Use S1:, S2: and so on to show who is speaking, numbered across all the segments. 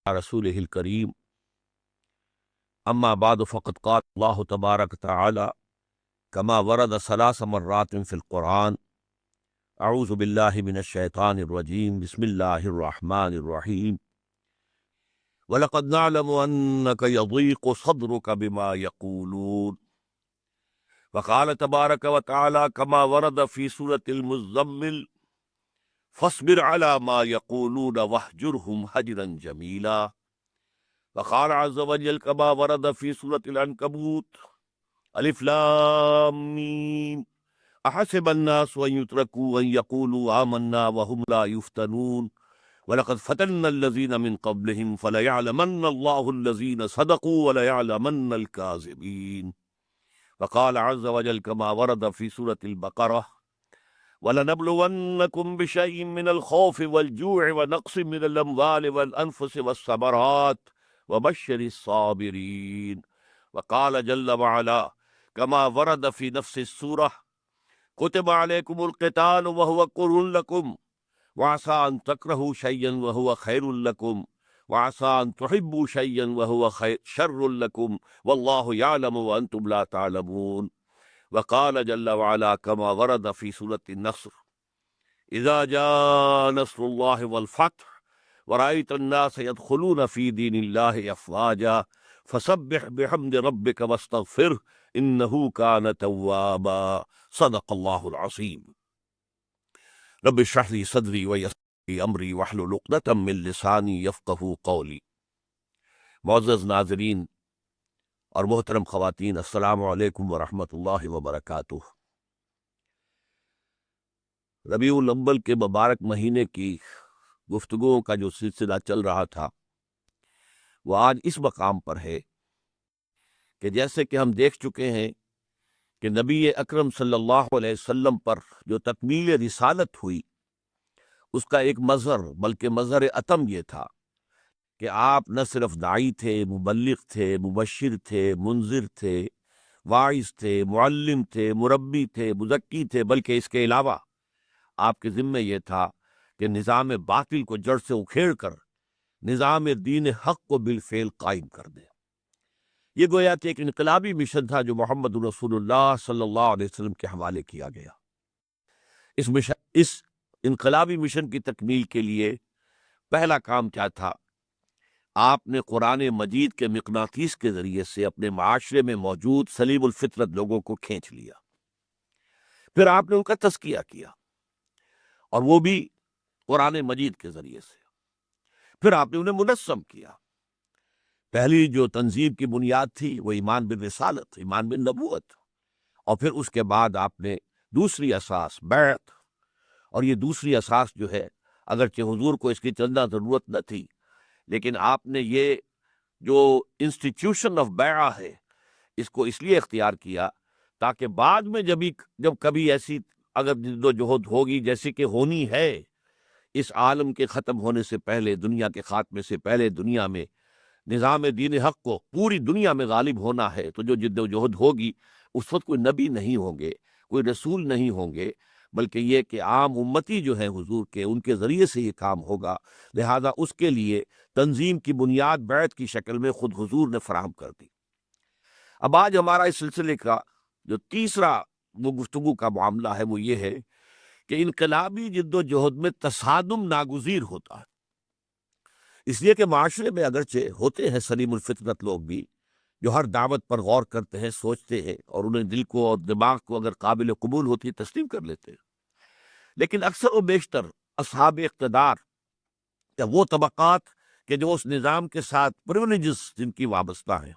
S1: رسوله الكريم أما بعد فقد قال الله تبارك وتعالى كما ورد 3 مرات في القرآن أعوذ بالله من الشيطان الرجيم بسم الله الرحمن الرحيم ولقد نعلم أنك يضيق صدرك بما يقولون وقال تبارك وتعالى كما ورد في سورة المزمل فاصبر على ما يقولون واهجرهم هجرا جميلا وقال عز وجل كما ورد في سورة العنكبوت ألف لام ميم أحسب الناس أن يتركوا أن يقولوا آمنا وهم لا يفتنون ولقد فتنا الذين من قبلهم فليعلمن الله الذين صدقوا وليعلمن الكاذبين وقال عز وجل كما ورد في سورة البقرة وَلَنَبْلُوَنَّكُمْ بِشَيْءٍ مِّنَ الْخَوْفِ وَالْجُوعِ وَنَقْصٍ مِّنَ الْأَمْوَالِ وَالْأَنفُسِ وَالثَّمَرَاتِ وَبَشِّرِ الصَّابِرِينَ وقال جل وعلا كما ورد في نفس السورة كتب عليكم القتال وهو كره لكم وعسى أن تكرهوا شيئا وهو خير لكم وعسى أن تحبوا شيئا وهو شر لكم والله يعلم وأنتم لا تعلمون وقال جل وعلا كما ورد في سورة النصر إذا جاء نصر الله والفتح ورأيت الناس يدخلون في دين الله أفواجا فسبح بحمد ربك واستغفره إنه كان توابا صدق الله العظيم رب اشرح لي صدري ويسر لي أمري واحلل عقدة من لساني يفقهوا قولي. معزز ناظرین اور محترم خواتین، السلام علیکم ورحمۃ اللہ وبرکاتہ۔ ربیع الاول کے مبارک مہینے کی گفتگوؤں کا جو سلسلہ چل رہا تھا وہ آج اس مقام پر ہے کہ جیسے کہ ہم دیکھ چکے ہیں کہ نبی اکرم صلی اللہ علیہ وسلم پر جو تکمیل رسالت ہوئی اس کا ایک مظہر بلکہ مظہر اتم یہ تھا کہ آپ نہ صرف داعی تھے، مبلغ تھے، مبشر تھے، منذر تھے، واعظ تھے، معلم تھے، مربی تھے، مزکی تھے، بلکہ اس کے علاوہ آپ کے ذمہ یہ تھا کہ نظام باطل کو جڑ سے اکھیڑ کر نظام دین حق کو بالفعل قائم کر دیں۔ یہ گویا کہ ایک انقلابی مشن تھا جو محمد رسول اللہ صلی اللہ علیہ وسلم کے حوالے کیا گیا۔ اس انقلابی مشن کی تکمیل کے لیے پہلا کام کیا تھا؟ آپ نے قرآن مجید کے مقناطیس کے ذریعے سے اپنے معاشرے میں موجود سلیم الفطرت لوگوں کو کھینچ لیا، پھر آپ نے ان کا تزکیہ کیا اور وہ بھی قرآن مجید کے ذریعے سے، پھر آپ نے انہیں منظم کیا۔ پہلی جو تنظیم کی بنیاد تھی وہ ایمان بالرسالت، ایمان بالنبوت، اور پھر اس کے بعد آپ نے دوسری اساس بیعت، اور یہ دوسری اساس جو ہے اگرچہ حضور کو اس کی چندہ ضرورت نہ تھی لیکن آپ نے یہ جو انسٹیٹیوشن آف بیعہ ہے اس کو اس لیے اختیار کیا تاکہ بعد میں جب کبھی ایسی اگر جد و جہد ہوگی جیسی کہ ہونی ہے اس عالم کے ختم ہونے سے پہلے، دنیا کے خاتمے سے پہلے، دنیا میں نظام دین حق کو پوری دنیا میں غالب ہونا ہے، تو جو جد و جہد ہوگی اس وقت کوئی نبی نہیں ہوں گے، کوئی رسول نہیں ہوں گے، بلکہ یہ کہ عام امتی جو ہے حضور کے، ان کے ذریعے سے یہ کام ہوگا۔ لہذا اس کے لیے تنظیم کی بنیاد بیعت کی شکل میں خود حضور نے فراہم کر دی۔ اب آج ہمارا اس سلسلے کا جو تیسرا وہ گفتگو کا معاملہ ہے وہ یہ ہے کہ انقلابی جد و جہد میں تصادم ناگزیر ہوتا ہے، اس لیے کہ معاشرے میں اگرچہ ہوتے ہیں سلیم الفطرت لوگ بھی جو ہر دعوت پر غور کرتے ہیں، سوچتے ہیں، اور انہیں دل کو اور دماغ کو اگر قابل قبول ہوتی ہے تسلیم کر لیتے ہیں، لیکن اکثر و بیشتر اصحاب اقتدار یا وہ طبقات کہ جو اس نظام کے ساتھ پریولیجز جن کی وابستہ ہیں،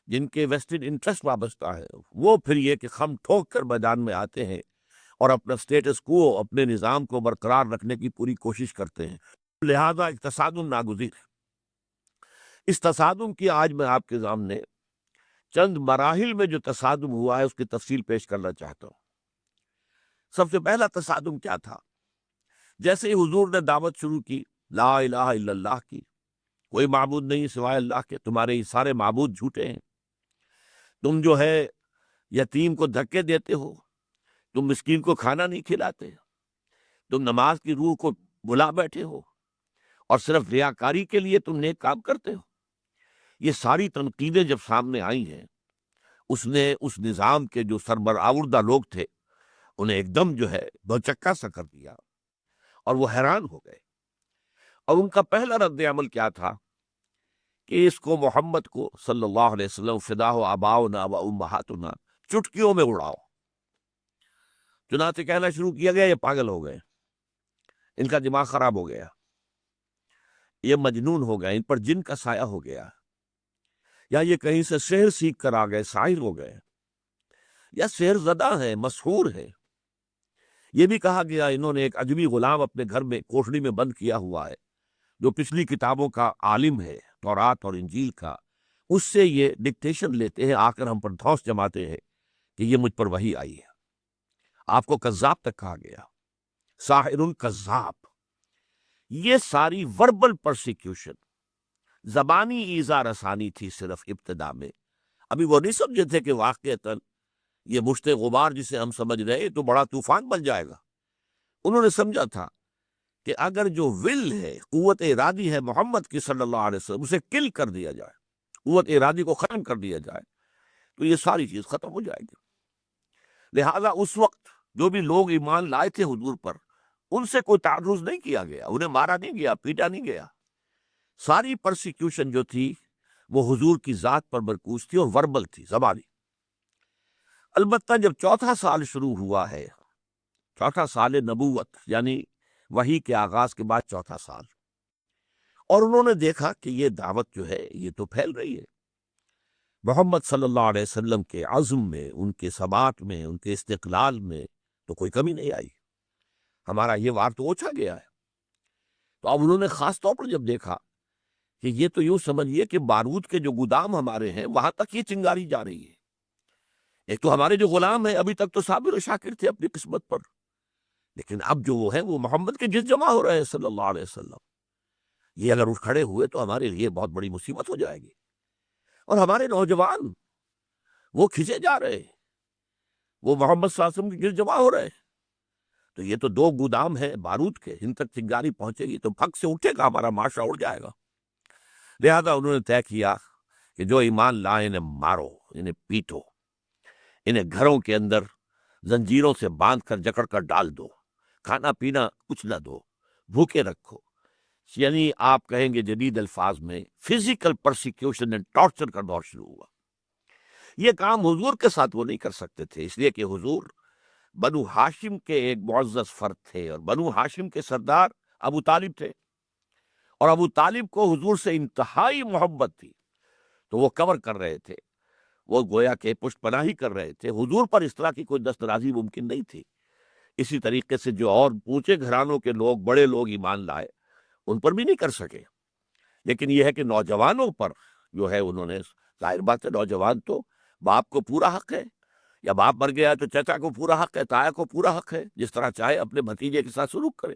S1: جن کے ویسٹڈ انٹرسٹ وابستہ ہے، وہ پھر یہ کہ خم ٹھوک کر میدان میں آتے ہیں اور اپنا سٹیٹس کو، اپنے نظام کو برقرار رکھنے کی پوری کوشش کرتے ہیں۔ لہذا ایک تصادم ناگزیر ہے۔ اس تصادم کی آج میں آپ کے سامنے چند مراحل میں جو تصادم ہوا ہے اس کی تفصیل پیش کرنا چاہتا ہوں۔ سب سے پہلا تصادم کیا تھا؟ جیسے ہی حضور نے دعوت شروع کی لا الہ الا اللہ کی، کوئی معبود نہیں سوائے اللہ کے، تمہارے یہ سارے معبود جھوٹے ہیں، تم جو ہے یتیم کو دھکے دیتے ہو، تم مسکین کو کھانا نہیں کھلاتے، تم نماز کی روح کو بلا بیٹھے ہو، اور صرف ریاکاری کے لیے تم نیک کام کرتے ہو. یہ ساری تنقیدیں جب سامنے آئی ہیں، اس نے اس نظام کے جو سربراوردہ لوگ تھے انہیں ایک دم جو ہے دوچکا سا کر دیا، اور وہ حیران ہو گئے. اور ان کا پہلا رد عمل کیا تھا کہ اس کو محمد کو صلی اللہ علیہ وسلم فداہ آباؤنا و امہاتنا چٹکیوں میں اڑاؤ. چنانچہ کہنا شروع کیا گیا یہ پاگل ہو گئے، ان کا دماغ خراب ہو گیا، یہ مجنون ہو گئے، ان پر جن کا سایہ ہو گیا، یا یہ کہیں سے سحر سیکھ کر آ گئے، ساحر ہو گئے، یا سحر زدہ ہے، مسحور ہے. یہ بھی کہا گیا انہوں نے ایک اجمی غلام اپنے گھر میں کوٹھڑی میں بند کیا ہوا ہے جو پچھلی کتابوں کا عالم ہے، تورات اور انجیل کا. اس سے یہ ڈکٹیشن لیتے ہیں، آ کر ہم پر دھوس جماتے ہیں کہ یہ مجھ پر وحی آئی ہے. آپ کو کذاب تک کہا گیا، ساحر کذاب. یہ ساری وربل پرسیکیوشن، زبانی ایذا رسانی تھی صرف ابتدا میں. ابھی وہ نہیں سمجھے تھے کہ واقعتاً یہ مشت غبار جسے ہم سمجھ رہے تو بڑا طوفان بن جائے گا. انہوں نے سمجھا تھا کہ اگر جو ول ہے، قوت ارادی ہے محمد کی صلی اللہ علیہ وسلم، اسے کل کر دیا جائے، قوت ارادی کو ختم کر دیا جائے، تو یہ ساری چیز ختم ہو جائے گی. لہذا اس وقت جو بھی لوگ ایمان لائے تھے حضور پر، ان سے کوئی تعرض نہیں کیا گیا، انہیں مارا نہیں گیا، پیٹا نہیں گیا. ساری پرسیکیوشن جو تھی وہ حضور کی ذات پر مرکوز تھی اور وربل تھی، زبانی. البتہ جب چوتھا سال شروع ہوا ہے، چوتھا سال نبوت یعنی وحی کے آغاز کے بعد چوتھا سال، اور انہوں نے دیکھا کہ یہ دعوت جو ہے یہ تو پھیل رہی ہے. محمد صلی اللہ علیہ وسلم کے عزم میں، ان کے ثبات میں، ان کے استقلال میں تو کوئی کمی نہیں آئی. ہمارا یہ وار تو اوچھا گیا ہے. تو اب انہوں نے خاص طور پر جب دیکھا کہ یہ تو یوں سمجھیے کہ بارود کے جو گودام ہمارے ہیں وہاں تک یہ چنگاری جا رہی ہے. ایک تو ہمارے جو غلام ہیں ابھی تک تو صابر و شاکر تھے اپنی قسمت پر، لیکن اب جو وہ ہے وہ محمد کے جس جمع ہو رہے ہیں صلی اللہ علیہ وسلم. یہ اگر اٹھ کھڑے ہوئے تو ہمارے لیے بہت بڑی مصیبت ہو جائے گی. اور ہمارے نوجوان وہ کھنچے جا رہے ہیں، وہ محمد صلی اللہ علیہ وسلم کے گرد جمع ہو رہے ہیں. تو یہ تو دو گودام ہیں بارود کے، ان تک چنگاری پہنچے گی تو پھک سے اٹھے گا، ہمارا معاشرہ اڑ جائے گا. لہذا انہوں نے طے کیا کہ جو ایمان لائے انہیں مارو، انہیں پیٹو، انہیں گھروں کے اندر زنجیروں سے باندھ کر جکڑ کر ڈال دو، کھانا پینا کچھ نہ دو، بھوکے رکھو. یعنی آپ کہیں گے جدید الفاظ میں فزیکل پرسیکیوشن اینڈ ٹارچر کا دور شروع ہوا. یہ کام حضور کے ساتھ وہ نہیں کر سکتے تھے، اس لیے کہ حضور بنو ہاشم کے ایک معزز فرد تھے، اور بنو ہاشم کے سردار ابو طالب تھے، اور ابو طالب کو حضور سے انتہائی محبت تھی. تو وہ کور کر رہے تھے، وہ گویا کہ پشت پناہی کر رہے تھے. حضور پر اس طرح کی کوئی دسترازی ممکن نہیں تھی. اسی طریقے سے جو اور اونچے گھرانوں کے لوگ، بڑے لوگ ایمان لائے، ان پر بھی نہیں کر سکے. لیکن یہ ہے کہ نوجوانوں پر جو ہے انہوں نے، ظاہر بات ہے نوجوان تو باپ کو پورا حق ہے، یا باپ مر گیا تو چچا کو پورا حق ہے، تایا کو پورا حق ہے، جس طرح چاہے اپنے بھتیجے کے ساتھ سلوک کرے.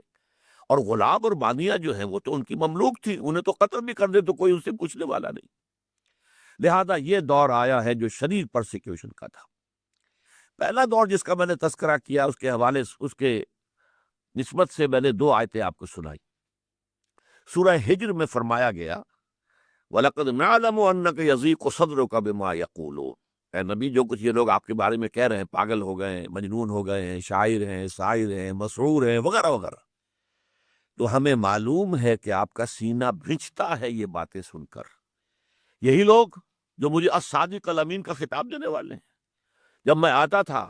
S1: اور غلام اور بانیہ جو ہیں وہ تو ان کی مملوک تھی، انہیں تو قتل بھی کر دے تو کوئی ان سے پوچھنے والا نہیں. لہذا یہ دور آیا ہے جو شدید پرسیکیوشن کا تھا. پہلا دور جس کا میں نے تذکرہ کیا، اس کے حوالے اس کے نسبت سے میں نے دو آیتیں آپ کو سنائی. سورہ ہجر میں فرمایا گیا وَلَقَدْ نَعْلَمُ أَنَّكَ يَضِيقُ صَدْرُكَ بِمَا يَقُولُونَ. اے نبی، جو کچھ یہ لوگ آپ کے بارے میں کہہ رہے ہیں، پاگل ہو گئے ہیں، مجنون ہو گئے ہیں، شاعر ہیں، ساحر ہیں، مسحور ہیں، وغیرہ وغیرہ، تو ہمیں معلوم ہے کہ آپ کا سینہ بھنچتا ہے یہ باتیں سن کر. یہی لوگ جو مجھے الصادق الامین کا خطاب دینے والے ہیں، جب میں آتا تھا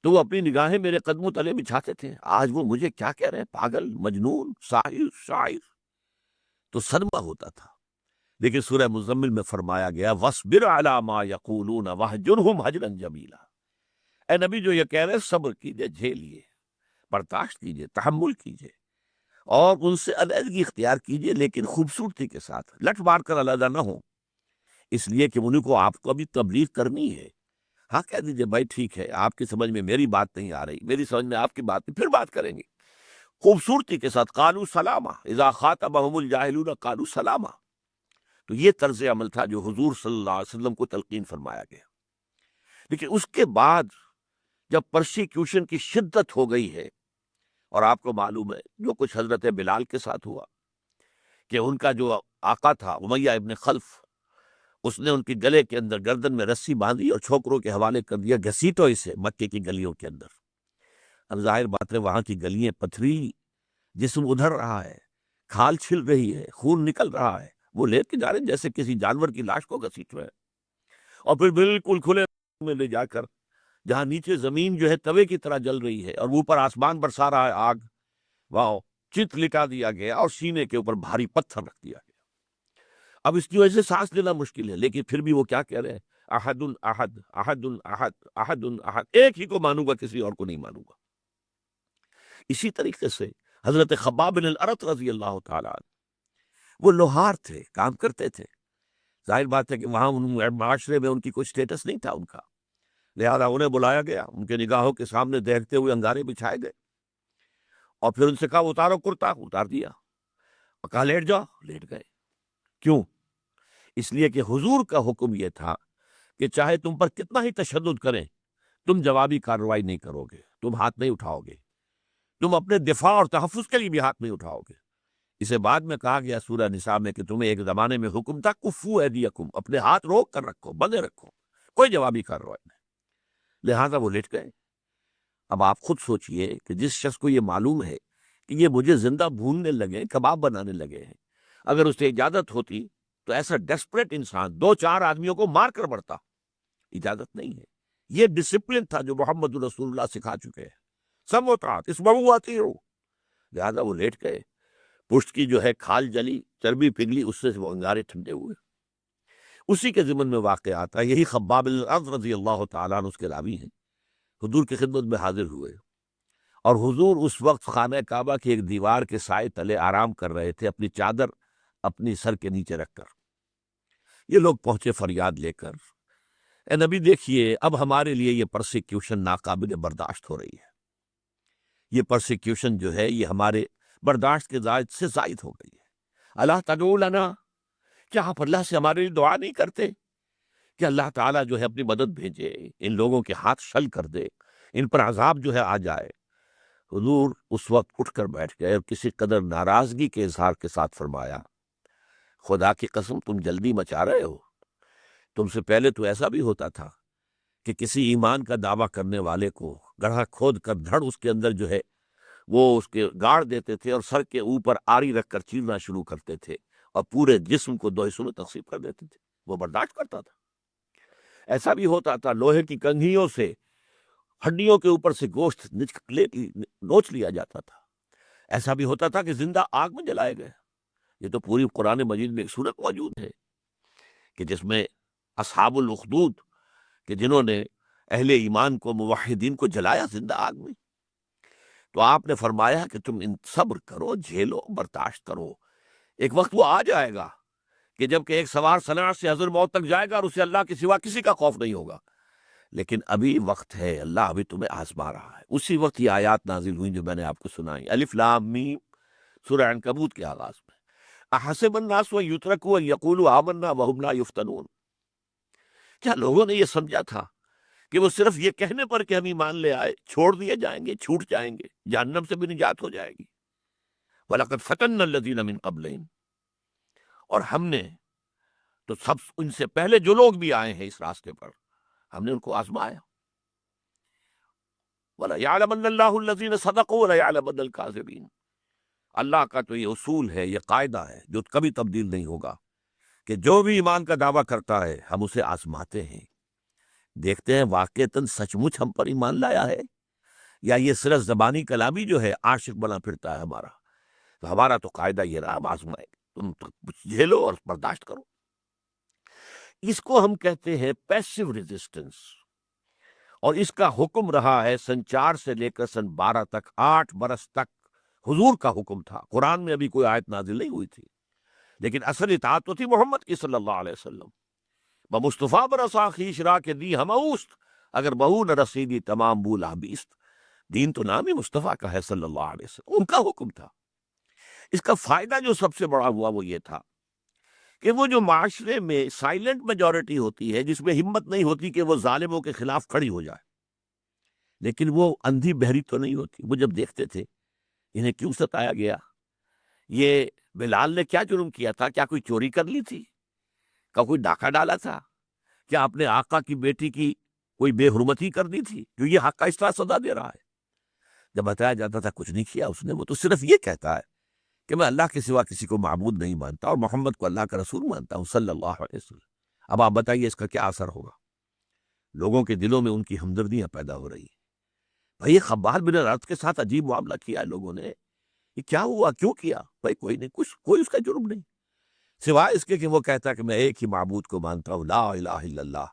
S1: تو وہ اپنی نگاہیں میرے قدموں تلے بچھاتے تھے، آج وہ مجھے کیا کہہ رہے ہیں، پاگل، مجنون، ساحر، شاعر. تو صدمہ ہوتا تھا. لیکن سورہ مزمل میں فرمایا گیا وَاصْبِرْ عَلَىٰ مَا يَقُولُونَ وَاهْجُرْهُمْ هَجْرًا جَمِيلًا. اے نبی، جو یہ کہہ رہے ہیں صبر کیجئے، جھیلیے، برداشت کیجئے، تحمل کیجئے، اور ان سے علیحدگی اختیار کیجئے، لیکن خوبصورتی کے ساتھ. لٹ مار کر علیحدہ نہ ہوں، اس لیے کہ انہیں کو آپ کو ابھی تبلیغ کرنی ہے. ہاں کہہ دیجئے بھائی ٹھیک ہے، آپ کی سمجھ میں میری بات نہیں آ رہی، میری سمجھ میں آپ کی بات نہیں، پھر بات کریں گے خوبصورتی کے ساتھ. قالوا سلاما اذا خاطبهم الجاہلون قالوا سلاما. تو یہ طرز عمل تھا جو حضور صلی اللہ علیہ وسلم کو تلقین فرمایا گیا. لیکن اس کے بعد جب پرسیکیوشن کی شدت ہو گئی ہے، اور آپ کو معلوم ہے جو کچھ حضرت بلال کے ساتھ ہوا، کہ ان کا جو آقا تھا امیہ ابن خلف، اس نے ان کی گلے کے اندر گردن میں رسی باندھی اور چھوکروں کے حوالے کر دیا، گھسیٹو اسے مکے کی گلیوں کے اندر۔ اب ظاہر بات ہے وہاں کی گلیاں پتھری، جسم ادھر رہا ہے، کھال چھل رہی ہے، خون نکل رہا ہے، وہ لے کے جا رہے ہیں جیسے کسی جانور کی لاش کو گھسیٹ رہے ہیں، اور پھر بالکل کھلے میں لے جا کر جہاں نیچے زمین جو ہے توے کی طرح جل رہی ہے اور اوپر آسمان برسا رہا ہے آگ، وہاں چت لٹا دیا گیا اور سینے کے اوپر بھاری پتھر رکھ دیا گیا۔ اب اس کی وجہ سے سانس لینا مشکل ہے، لیکن پھر بھی وہ کیا کہہ رہے ہیں؟ احد احد احد احد احد احد، ایک ہی کو مانوں گا، کسی اور کو نہیں مانوں گا۔ اسی طریقے سے حضرت خباب بن الارت رضی اللہ تعالیٰ عنہ، وہ لوہار تھے، کام کرتے تھے، ظاہر بات ہے کہ وہاں معاشرے میں ان کی کوئی سٹیٹس نہیں تھا ان کا، لہذا انہیں بلایا گیا، ان کے نگاہوں کے سامنے دیکھتے ہوئے انگارے بچھائے گئے، اور پھر ان سے کہا اتارو کرتا، اتار دیا، اور کہا لیٹ جاؤ، لیٹ گئے۔ کیوں؟ اس لیے کہ حضور کا حکم یہ تھا کہ چاہے تم پر کتنا ہی تشدد کریں، تم جوابی کارروائی نہیں کرو گے، تم ہاتھ نہیں اٹھاؤ گے، تم اپنے دفاع اور تحفظ کے لیے بھی ہاتھ نہیں اٹھاؤ گے۔ اسے بعد میں کہا گیا سورہ نساء میں کہ تمہیں ایک زمانے میں حکم تھا کفو ایدیکم، اپنے ہاتھ روک کر رکھو، بندے رکھو، کوئی جوابی کارروائی نہیں، لہذا وہ لٹ گئے۔ اب آپ خود سوچئے کہ جس شخص کو یہ معلوم ہے کہ یہ مجھے زندہ بھوننے لگے، کباب بنانے لگے ہیں، اگر اسے اجازت ہوتی تو ایسا ڈیسپریٹ انسان 2-4 آدمیوں کو مار کر مرتا، اجازت نہیں ہے۔ یہ ڈسپلن تھا جو محمد رسول اللہ سکھا چکے ہیں، سموتات اسمعوا اطیعوا، لہذا وہ لیٹ گئے، پشت کی جو ہے کھال جلی، چربی پگھلی، اس سے وہ انگارے ٹھنڈے ہوئے۔ اسی کے ضمن میں واقع آتا ہے، یہی خباب بن الارت رضی اللہ تعالیٰ عنہ اس کے راوی ہیں، حضور کی خدمت میں حاضر ہوئے، اور حضور اس وقت خانہ کعبہ کی ایک دیوار کے سائے تلے آرام کر رہے تھے، اپنی چادر اپنی سر کے نیچے رکھ کر۔ یہ لوگ پہنچے فریاد لے کر، اے نبی دیکھیے اب ہمارے لیے یہ پرسیکیوشن ناقابل برداشت ہو رہی ہے، یہ پرسیکیوشن جو ہے یہ ہمارے برداشت کے زائد سے زائد ہو گئی ہے۔ اللہ تدعو لنا، کیا آپ اللہ سے ہمارے لیے دعا نہیں کرتے کہ اللہ تعالیٰ جو ہے اپنی مدد بھیجے، ان لوگوں کے ہاتھ شل کر دے، ان پر عذاب جو ہے آ جائے؟ حضور اس وقت اٹھ کر بیٹھ گئے اور کسی قدر ناراضگی کے اظہار کے ساتھ فرمایا، خدا کی قسم تم جلدی مچا رہے ہو، تم سے پہلے تو ایسا بھی ہوتا تھا کہ کسی ایمان کا دعویٰ کرنے والے کو گڑھا کھود کر دھڑ اس کے اندر جو ہے وہ اس کے گاڑ دیتے تھے اور سر کے اوپر آری رکھ کر چیرنا شروع کرتے تھے اور پورے جسم کو 2 حصوں میں تقسیم کر دیتے تھے، وہ برداشت کرتا تھا۔ ایسا بھی ہوتا تھا لوہے کی کنگھیوں سے ہڈیوں کے اوپر سے گوشت نوچ لیا جاتا تھا، ایسا بھی ہوتا تھا کہ زندہ آگ میں جلائے گئے۔ یہ تو پوری قرآن مجید میں ایک صورت موجود ہے کہ جس میں اصحاب الاخدود کہ جنہوں نے اہل ایمان کو، موحدین کو جلایا زندہ آگ میں، تو آپ نے فرمایا کہ تم ان صبر کرو، جھیلو، برداشت کرو، ایک وقت وہ آ جائے گا کہ جب کہ ایک سوار صنعت سے حضر موت تک جائے گا اور اسے اللہ کے سوا کسی کا خوف نہیں ہوگا، لیکن ابھی وقت ہے، اللہ ابھی تمہیں آزما رہا ہے۔ اسی وقت یہ آیات نازل ہوئی جو میں نے آپ کو سنائی، الف لام میم، سورہ عنکبوت کے آغاز میں، احسب الناس ان یترکوا ان یقولوا آمنا وهم لا یفتنون، کیا لوگوں نے یہ سمجھا تھا کہ وہ صرف یہ کہنے پر کہ ہم ایمان لے آئے چھوڑ دیے جائیں گے، چھوٹ جائیں گے، جہنم سے بھی نجات ہو جائے گی؟ وَلَقَدْ فَتَنَّا الَّذِينَ مِن قَبْلِهِمْ، اور ہم نے تو سب ان سے پہلے جو لوگ بھی آئے ہیں اس راستے پر، ہم نے ان کو آزمایا۔ وَلَيَعْلَمَنَّ اللَّهُ الَّذِينَ صَدَقُوا وَلَيَعْلَمَنَّ الْكَاذِبِينَ، اللہ کا تو یہ اصول ہے، یہ قاعدہ ہے جو کبھی تبدیل نہیں ہوگا کہ جو بھی ایمان کا دعویٰ کرتا ہے ہم اسے آزماتے ہیں، دیکھتے ہیں واقعتاً سچ مچ ہم پر ایمان لایا ہے یا یہ صرف زبانی کلامی جو ہے عاشق بنا پھرتا ہے ہمارا۔ تو ہمارا تو قاعدہ یہ رہا، ہم آزمائیں گے، تم جھیلو اور برداشت کرو۔ اس کو ہم کہتے ہیں پیسو ریزسٹنس، اور اس کا حکم رہا ہے سن 4 سے لے کر سن 12 تک، 8 برس تک حضور کا حکم تھا۔ قرآن میں ابھی کوئی آیت نازل نہیں ہوئی تھی، لیکن اصل اطاعت تو تھی محمد کی صلی اللہ علیہ وسلم۔ بمصطفیٰ برسا خیش را کے دی ہم اوست، اگر بہو نہ رسیدی تمام بولا بیست، دین تو نام ہی مصطفیٰ کا ہے صلی اللہ علیہ وسلم، ان کا حکم تھا۔ اس کا فائدہ جو سب سے بڑا ہوا وہ یہ تھا کہ وہ جو معاشرے میں سائلنٹ میجورٹی ہوتی ہے، جس میں ہمت نہیں ہوتی کہ وہ ظالموں کے خلاف کھڑی ہو جائے، لیکن وہ اندھی بہری تو نہیں ہوتی، وہ جب دیکھتے تھے انہیں کیوں ستایا گیا، یہ بلال نے کیا جرم کیا تھا؟ کیا کوئی چوری کر لی تھی؟ کیا کوئی ڈاکہ ڈالا تھا؟ کیا اپنے آقا کی بیٹی کی کوئی بے حرمتی کر دی تھی جو یہ حق کا اس طرح سزا دے رہا ہے؟ جب بتایا جاتا تھا کچھ نہیں کیا اس نے، وہ تو صرف یہ کہتا ہے کہ میں اللہ کے سوا کسی کو معبود نہیں مانتا اور محمد کو اللہ کا رسول مانتا ہوں صلی اللہ علیہ وسلم۔ اب آپ بتائیے اس کا کیا اثر ہوگا؟ لوگوں کے دلوں میں ان کی ہمدردیاں پیدا ہو رہی ہیں۔ بھائی یہ خباب بن الارت کے ساتھ عجیب معاملہ کیا ہے لوگوں نے، یہ کیا ہوا، کیوں کیا؟ بھائی کوئی نہیں، کوئی اس کا جرم نہیں، سوائے اس کے کہ وہ کہتا ہے کہ میں ایک ہی معبود کو مانتا ہوں، لا الہ الا اللہ،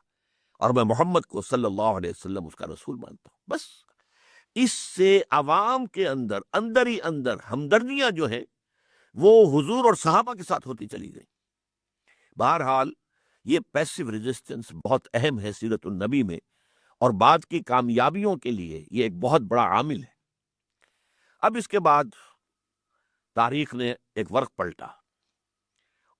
S1: اور میں محمد کو صلی اللہ علیہ وسلم اس کا رسول مانتا ہوں۔ بس اس سے عوام کے اندر ہی اندر ہمدردیاں جو ہیں وہ حضور اور صحابہ کے ساتھ ہوتی چلی گئی۔ بہرحال یہ پیسو ریزسٹنس بہت اہم ہے سیرت النبی میں، اور بعد کی کامیابیوں کے لیے یہ ایک بہت بڑا عامل ہے۔ اب اس کے بعد تاریخ نے ایک ورق پلٹا،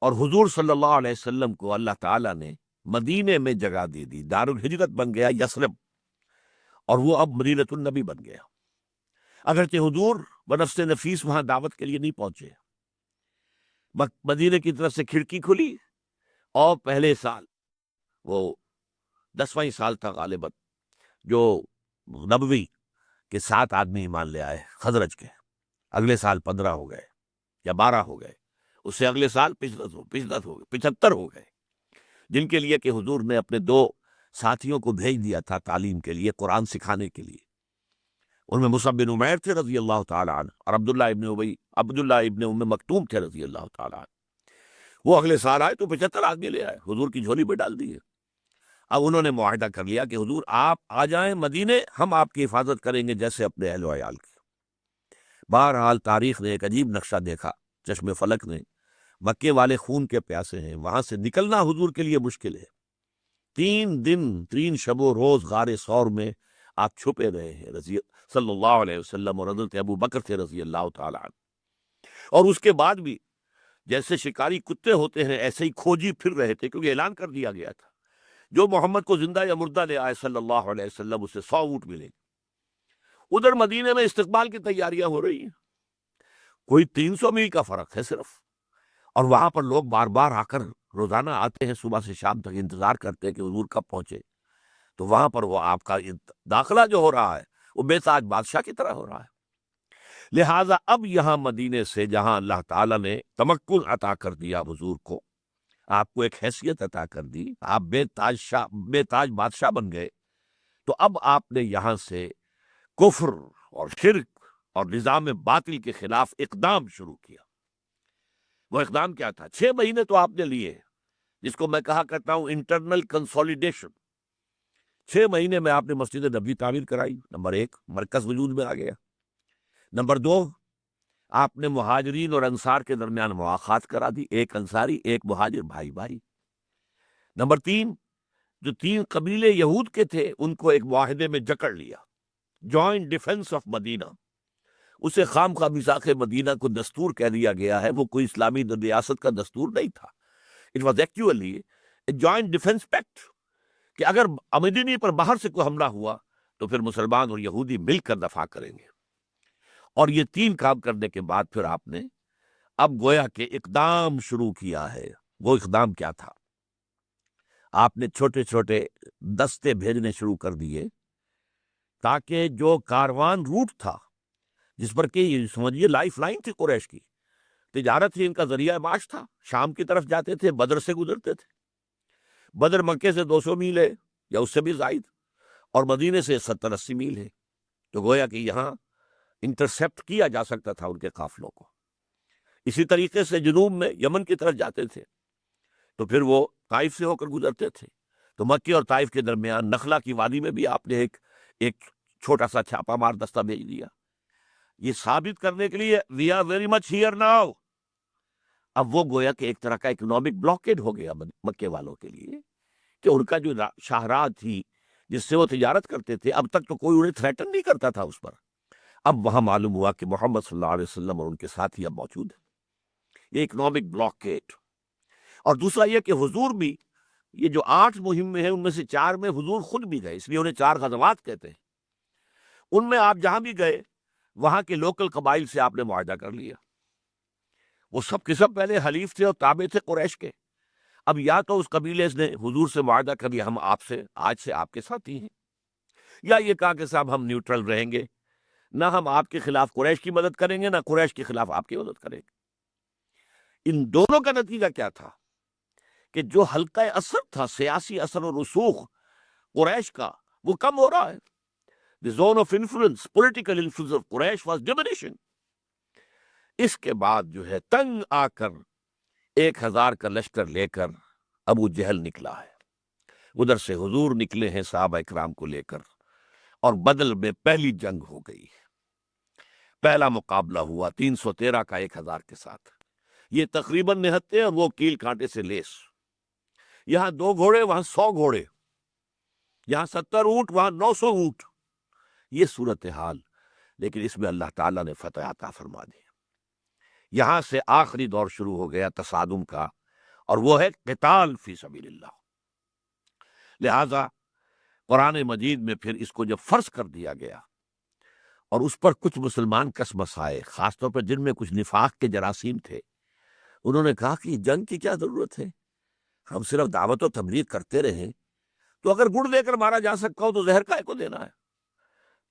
S1: اور حضور صلی اللہ علیہ وسلم کو اللہ تعالیٰ نے مدینے میں جگہ دے دی، دار الہجرت بن گیا یثرب، اور وہ اب مدینۃ النبی بن گیا۔ اگرچہ حضور بنفس نفیس وہاں دعوت کے لیے نہیں پہنچے، مدینے کی طرف سے کھڑکی کھلی، اور پہلے سال وہ 10واں سال تھا غالباً، جو نبوی کے 7 آدمی ایمان لے آئے خزرج کے، اگلے سال 15 ہو گئے یا 12 ہو گئے، اس سے اگلے سال 75 ہو گئے، جن کے لیے کہ حضور نے اپنے 2 ساتھیوں کو بھیج دیا تھا تعلیم کے لیے، قرآن سکھانے کے لیے۔ ان میں مصعب بن عمیر تھے رضی اللہ تعالیٰ عنہ، اور عبداللہ ابن ام مکتوم تھے رضی اللہ تعالیٰ عنہ۔ وہ اگلے سال آئے تو 75 آدمی لے آئے، حضور کی جھولی پہ ڈال دیے۔ اب انہوں نے معاہدہ کر لیا کہ حضور آپ آ جائیں مدینے، ہم آپ کی حفاظت کریں گے جیسے اپنے اہل و عیال کی۔ بہرحال تاریخ نے ایک عجیب نقشہ دیکھا، چشم فلک نے، مکے والے خون کے پیاسے ہیں، وہاں سے نکلنا حضور کے لیے مشکل ہے۔ 3 دن 3 شب و روز غار ثور میں آپ چھپے رہے ہیں صلی اللہ علیہ وسلم، اور حضرت ابو بکر تھے رضی اللہ تعالیٰ عنہ، اور اس کے بعد بھی جیسے شکاری کتے ہوتے ہیں ایسے ہی کھوجی پھر رہے تھے، کیونکہ اعلان کر دیا گیا تھا جو محمد کو زندہ یا مردہ لے آئے صلی اللہ علیہ وسلم اسے 100 اونٹ ملیں گے۔ ادھر مدینے میں استقبال کی تیاریاں ہو رہی ہیں، کوئی 300 میل کا فرق ہے صرف، اور وہاں پر لوگ بار بار آ کر روزانہ آتے ہیں، صبح سے شام تک انتظار کرتے ہیں کہ حضور کب پہنچے۔ تو وہاں پر وہ آپ کا داخلہ جو ہو رہا ہے وہ بے تاج بادشاہ کی طرح ہو رہا ہے۔ لہٰذا اب یہاں مدینے سے جہاں اللہ تعالیٰ نے تمکن عطا کر دیا حضور کو، آپ کو ایک حیثیت عطا کر دی، آپ بے تاج بادشاہ بن گئے، تو اب آپ نے یہاں سے کفر اور شرک اور نظام باطل کے خلاف اقدام شروع کیا۔ وہ اقدام کیا تھا؟ 6 مہینے تو آپ نے لیے، جس کو میں کہا کرتا ہوں انٹرنل کنسولیڈیشن۔ 6 مہینے میں آپ نے مسجد نبوی تعمیر کرائی، نمبر 1، مرکز وجود میں آ گیا۔ نمبر 2، آپ نے مہاجرین اور انصار کے درمیان مواخات کرا دی، ایک انصاری ایک مہاجر، بھائی بھائی۔ نمبر 3، جو 3 قبیلے یہود کے تھے ان کو ایک معاہدے میں جکڑ لیا، جوائنٹ ڈیفنس آف مدینہ۔ اسے خام خواہ میثاق مدینہ کو دستور کہہ دیا گیا ہے، وہ کوئی اسلامی ریاست کا دستور نہیں تھا۔ It was actually a joint defence packet, کہ اگر مدینہ پر باہر سے کوئی حملہ ہوا تو پھر مسلمان اور یہودی مل کر دفاع کریں گے۔ اور یہ 3 کام کرنے کے بعد پھر آپ نے اب گویا کہ اقدام شروع کیا ہے۔ وہ اقدام کیا تھا؟ آپ نے چھوٹے چھوٹے دستے بھیجنے شروع کر دیے، تاکہ جو کاروان روٹ تھا جس پر کہ یہ سمجھیے لائف لائن تھی قریش کی، تجارت ہی ان کا ذریعہ معاش تھا، شام کی طرف جاتے تھے، بدر سے گزرتے تھے۔ بدر مکے سے 200 میل ہے یا اس سے بھی زائد، اور مدینے سے 70-80 میل ہے، تو گویا کہ یہاں انٹرسیپٹ کیا جا سکتا تھا ان کے قافلوں کو۔ اسی طریقے سے جنوب میں یمن کی طرف جاتے تھے تو پھر وہ طائف سے ہو کر گزرتے تھے، تو مکے اور طائف کے درمیان نخلا کی وادی میں بھی آپ نے ایک چھوٹا سا چھاپا مار دستہ بھیج دیا، یہ ثابت کرنے کے لیے we are very much here now. اب وہ گویا کہ ایک طرح کا اکنامک بلاکیڈ ہو گیا مکے والوں کے لیے، کہ ان کا جو شاہراہ تھی جس سے وہ تجارت کرتے تھے، اب تک تو کوئی انہیں تھریٹن نہیں کرتا تھا اس پر۔ اب وہاں معلوم ہوا کہ محمد صلی اللہ علیہ وسلم اور ان کے ساتھی اب موجود ہیں، یہ اکنامک بلاکیڈ۔ اور دوسرا یہ کہ حضور بھی، یہ جو 8 مہمیں ہیں ان میں سے 4 میں حضور خود بھی گئے، اس لیے انہیں 4 غزوات کہتے ہیں۔ ان میں آپ جہاں بھی گئے وہاں کے لوکل قبائل سے آپ نے معاہدہ کر لیا، وہ سب کے سب پہلے حلیف تھے اور تابع تھے قریش کے. اب یا تو اس قبیلے نے حضور سے معاہدہ کر لیا ہم آپ سے آج سے آپ کے ساتھ ہی ہیں، یا یہ کہا کہ صاحب ہم نیوٹرل رہیں گے، نہ ہم آپ کے خلاف قریش کی مدد کریں گے، نہ قریش کے خلاف آپ کی مدد کریں گے. ان دونوں کا نتیجہ کیا تھا کہ جو حلقہ اثر تھا، سیاسی اثر و رسوخ قریش کا، وہ کم ہو رہا ہے. The zone of influence, political influence of Quraysh was diminishing. اس کے بعد جو ہے تنگ آ کر 1000 کا لشکر لے کر ابو جہل نکلا ہے. ادھر سے حضور نکلے ہیں صحابہ اکرام کو لے کر، اور بدل میں پہلی جنگ ہو گئی. پہلا مقابلہ ہوا 313 کا 1000 کے ساتھ. یہ تقریباً نہتے اور وہ کیل کانٹے سے لیس. یہاں 2 گھوڑے وہاں 100 گھوڑے، یہاں 70 اونٹ وہاں 900 اونٹ. یہ صورتحال، لیکن اس میں اللہ تعالیٰ نے فتح عطا فرما دی. یہاں سے آخری دور شروع ہو گیا تصادم کا، اور وہ ہے قتال فی سبیل اللہ. لہذا قرآن مجید میں پھر اس کو جب فرض کر دیا گیا اور اس پر کچھ مسلمان کسمس آئے، خاص طور پر جن میں کچھ نفاق کے جراثیم تھے، انہوں نے کہا کہ جنگ کی کیا ضرورت ہے، ہم صرف دعوت و تبلیغ کرتے رہیں، تو اگر گڑ دے کر مارا جا سکتا ہو تو زہر کائے کو دینا ہے.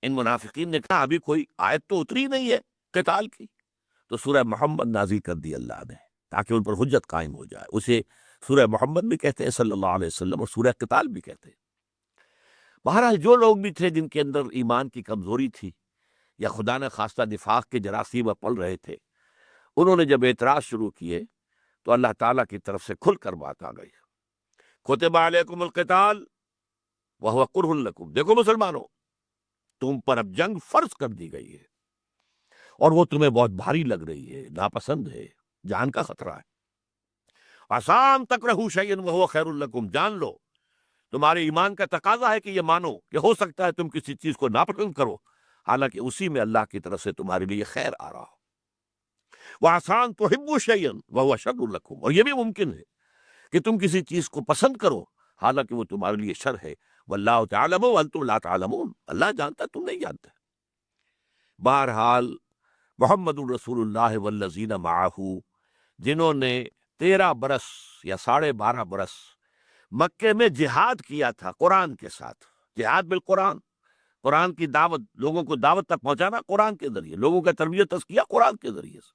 S1: ان منافقین نے کہا ابھی کوئی آیت تو اتری نہیں ہے قتال کی. تو سورہ محمد نازل کر دی اللہ نے تاکہ ان پر حجت قائم ہو جائے. اسے سورہ محمد بھی کہتے ہیں صلی اللہ علیہ وسلم، اور سورہ قتال بھی کہتے ہیں. بہرحال جو لوگ بھی تھے جن کے اندر ایمان کی کمزوری تھی یا خدا نہ خواستہ نفاق کے جراثیم پل رہے تھے، انہوں نے جب اعتراض شروع کیے تو اللہ تعالیٰ کی طرف سے کھل کر بات آ گئی. کتب علیکم القتال وہو کرہ لکم. دیکھو مسلمانوں، تم پر اب جنگ فرض کر دی گئی ہے، اور وہ تمہیں بہت بھاری لگ رہی ہے، ناپسند ہے، جان کا خطرہ ہے. آسان تکرہوا شیئا وہو خیر لکم. جان لو تمہارے ایمان کا تقاضا ہے کہ یہ مانو کہ ہو سکتا ہے تم کسی چیز کو ناپسند کرو، حالانکہ اسی میں اللہ کی طرف سے تمہارے لیے خیر آ رہا ہو. وَعَسَىٰ أَن تُحِبُّوا شَيْئًا وَهُوَ شَرٌّ لَكُمْ. اور یہ بھی ممکن ہے کہ تم کسی چیز کو پسند کرو حالانکہ وہ تمہارے لیے شر ہے. وَاللَّهُ تَعْلَمُ وَأَنْتُمْ لَا تَعْلَمُونَ. اللہ جانتا تم نہیں جانتے. بہرحال محمد الرسول اللہ والذین معہ، جنہوں نے 13 برس یا 12.5 برس مکے میں جہاد کیا تھا قرآن کے ساتھ، جہاد بالقرآن، قرآن کی دعوت، لوگوں کو دعوت تک پہنچانا قرآن کے ذریعے، لوگوں کا تربیت تزکیہ قرآن کے ذریعے سے،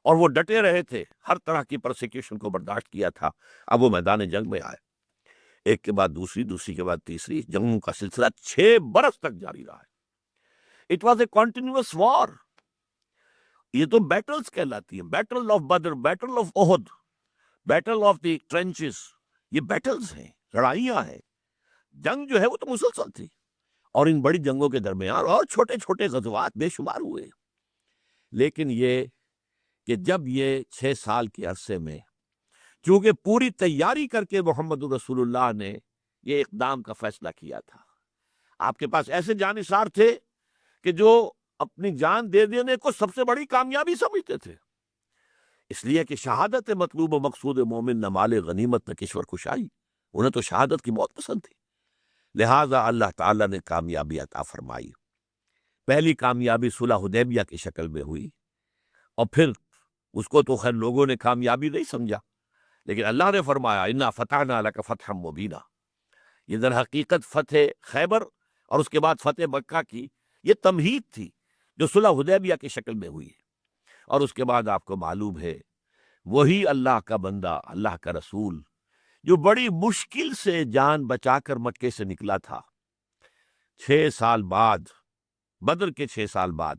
S1: اور وہ ڈٹے رہے تھے، ہر طرح کی پرسیکیوشن کو برداشت کیا تھا. اب وہ میدان جنگ میں آئے، ایک کے بعد دوسری، دوسری کے بعد تیسری جنگوں کا سلسلہ 6 برس تک جاری رہا ہے. It was a continuous war. یہ تو بیٹلز کہلاتی ہیں، battle of Badr, battle of Uhud, battle of the trenches. یہ بیٹلز ہیں، لڑائیاں ہیں. جنگ جو ہے وہ تو مسلسل تھی، اور ان بڑی جنگوں کے درمیان اور چھوٹے چھوٹے غزوات بے شمار ہوئے. لیکن یہ کہ جب یہ 6 سال کے عرصے میں چونکہ پوری تیاری کر کے محمد رسول اللہ نے یہ اقدام کا فیصلہ کیا تھا، آپ کے پاس ایسے جانثار تھے کہ جو اپنی جان دے دینے کو سب سے بڑی کامیابی سمجھتے تھے، اس لیے کہ شہادت مطلوب و مقصود مومن نہ مال غنیمت نہ کشور کشائی. انہیں تو شہادت کی بہت پسند تھی. لہٰذا اللہ تعالیٰ نے کامیابی عطا فرمائی. پہلی کامیابی صلح حدیبیہ کی شکل میں ہوئی، اور پھر اس کو تو خیر لوگوں نے کامیابی نہیں سمجھا، لیکن اللہ نے فرمایا انا فتحنا لک فتحا مبینا. یہ در حقیقت فتح خیبر اور اس کے بعد فتح مکہ کی یہ تمہید تھی جو صلح حدیبیہ کی شکل میں ہوئی. اور اس کے بعد آپ کو معلوم ہے وہی اللہ کا بندہ، اللہ کا رسول، جو بڑی مشکل سے جان بچا کر مکے سے نکلا تھا 6 سال بعد، بدر کے 6 سال بعد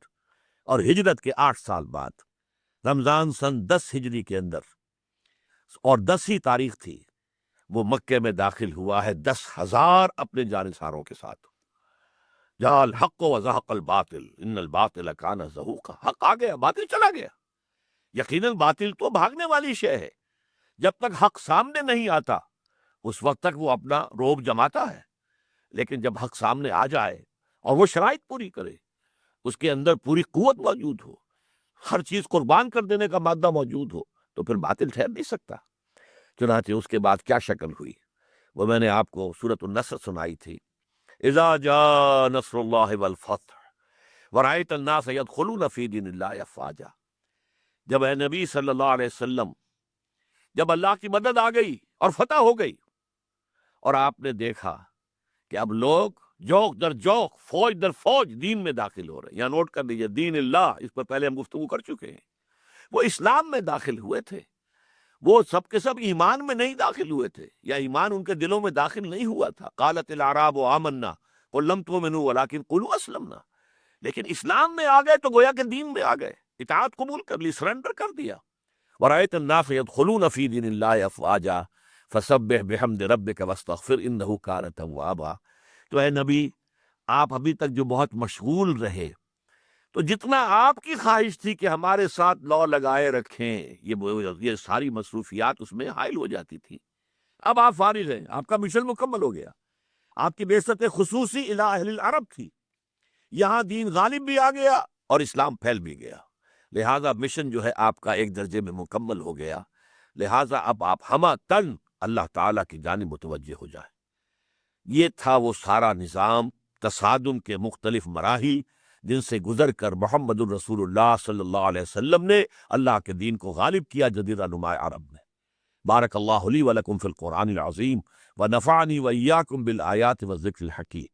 S1: اور ہجرت کے 8 سال بعد، رمضان سن 10 ہجری کے اندر، اور 10 ہی تاریخ تھی، وہ مکے میں داخل ہوا ہے 10,000 اپنے جانثاروں کے ساتھ. جاء الحق وزهق الباطل ان الباطل کان زہوقا. حق آ گیا، باطل چلا گیا. یقیناً باطل تو بھاگنے والی شے ہے، جب تک حق سامنے نہیں آتا اس وقت تک وہ اپنا روب جماتا ہے، لیکن جب حق سامنے آ جائے اور وہ شرائط پوری کرے، اس کے اندر پوری قوت موجود ہو، ہر چیز قربان کر دینے کا مادہ موجود ہو، تو پھر باطل ٹھہر نہیں سکتا. چنانچہ اس کے بعد کیا شکل ہوئی وہ میں نے آپ کو سورۃ النصر سنائی تھی. اذا جاء نصر اللہ والفتح ورأیت الناس يدخلون فی دین اللہ افواجا. جب اے نبی صلی اللہ علیہ وسلم، جب اللہ کی مدد آ گئی اور فتح ہو گئی، اور آپ نے دیکھا کہ اب لوگ جوک در جوک، فوج در فوج دین میں داخل ہو رہے ہیں، یا نوٹ کر لیجیے، دین اللہ، اس پر پہلے ہم گفتگو کر چکے ہیں، وہ اسلام میں داخل ہوئے تھے، وہ سب کے سب ایمان میں نہیں داخل ہوئے تھے، یا ایمان ان کے دلوں میں داخل نہیں ہوا تھا۔ قالت الاعراب آمنا قل لم تؤمنوا ولکن قولوا اسلمنا، لیکن اسلام میں آ گئے تو گویا کہ دین میں آ گئے، اطاعت قبول کر لی، سرنڈر کر دیا۔ ورأيت الناس يدخلون في دين الله افواجا فسبح بحمد ربك واستغفر انه كان توابا۔ تو اے نبی، آپ ابھی تک جو بہت مشغول رہے، تو جتنا آپ کی خواہش تھی کہ ہمارے ساتھ لو لگائے رکھیں، یہ ساری مصروفیات اس میں حائل ہو جاتی تھی۔ اب آپ فارغ ہیں، آپ کا مشن مکمل ہو گیا، آپ کی بعثت خصوصی الی اہل العرب تھی، یہاں دین غالب بھی آ گیا اور اسلام پھیل بھی گیا، لہٰذا مشن جو ہے آپ کا ایک درجے میں مکمل ہو گیا، لہٰذا اب آپ ہمہ تن اللہ تعالیٰ کی جانب متوجہ ہو جائیں۔ یہ تھا وہ سارا نظام، تصادم کے مختلف مراحل جن سے گزر کر محمد الرسول اللہ صلی اللہ علیہ وسلم نے اللہ کے دین کو غالب کیا جزیرہ نما عرب میں۔ بارک اللہ لی ولکم فی القرآن العظیم ونفعنی وإیاکم بالآیات والذکر الحکیم۔